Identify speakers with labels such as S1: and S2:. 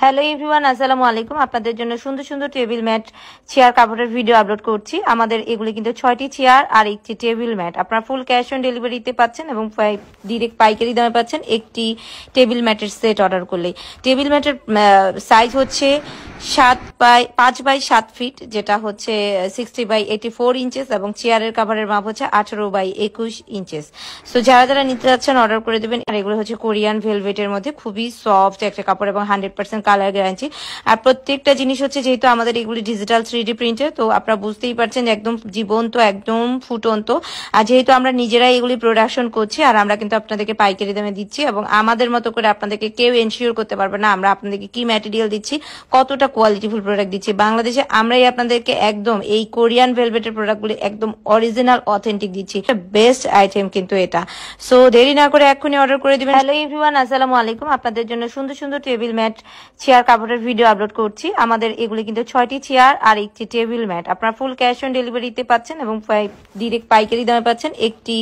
S1: Hello everyone, আসসালামু আলাইকুম। আপনাদের জন্য সুন্দর সুন্দর টেবিল ম্যাট, চেয়ার কাভারের ভিডিও আপলোড করছি। আমাদের এগুলি কিন্তু 6টি চেয়ার আর একটি টেবিল ম্যাট। আপনারা ফুল ক্যাশ অন ডেলিভারিতে পাচ্ছেন এবং ডিরেক্ট পাইকারি দামে পাচ্ছেন একটি টেবিল ম্যাটের সেট অর্ডার করলেই। টেবিল ম্যাটের সাইজ হচ্ছে 5 বাই 7 ফিট, যেটা হচ্ছে 60 বাই 84 ইঞ্চেস, এবং চেয়ারের কাভারের মাপ হচ্ছে 18 বাই 21 ইঞ্চেস। সো যারা যারা নিতে যাচ্ছেন অর্ডার করে দেবেন। আর এগুলো হচ্ছে কোরিয়ান ভেলভেটের মধ্যে, খুবই সফট একটা কাপড় এবং 100% কালার গ্যারান্টি। আর প্রত্যেকটা জিনিস হচ্ছে, যেহেতু আমাদের এগুলি ডিজিটাল 3D প্রিন্টের, তো আপনারা বুঝতেই পারছেন একদম জীবন্ত, একদম ফুটন্ত। আর যেহেতু আমরা নিজেরাই এগুলি প্রোডাকশন করছি, আর আমরা কিন্তু আপনাদেরকে পাইকারি দামে দিচ্ছি, এবং আমাদের মতো করে আপনাদেরকে কেউ এনশিওর করতে পারবে না আমরা আপনাদেরকে কি ম্যাটেরিয়াল দিচ্ছি, কতটা কোয়ালিটিফুল প্রোডাক্ট দিচ্ছি। বাংলাদেশে আমরাই আপনাদেরকে একদম এই কোরিয়ান ভেলভেটের প্রোডাক্টগুলি একদম অরিজিনাল অথেন্টিক দিচ্ছি। বেস্ট আইটেম কিন্তু এটা। সো দেরি না করে এক্ষুনি অর্ডার করে দিবেন। হ্যালো এভরিওয়ান, আসসালামু আলাইকুম। আপনাদের জন্য সুন্দর সুন্দর টেবিল ম্যাট, চেয়ার কাভারের ভিডিও আপলোড করছি। আমাদের এগুলি কিন্তু 6টি চেয়ার আর একটি টেবিল ম্যাট। আপনারা ফুল ক্যাশ অন ডেলিভারিতে পাচ্ছেন এবং ডিরেক্ট পাইকারি দামে পাচ্ছেন একটি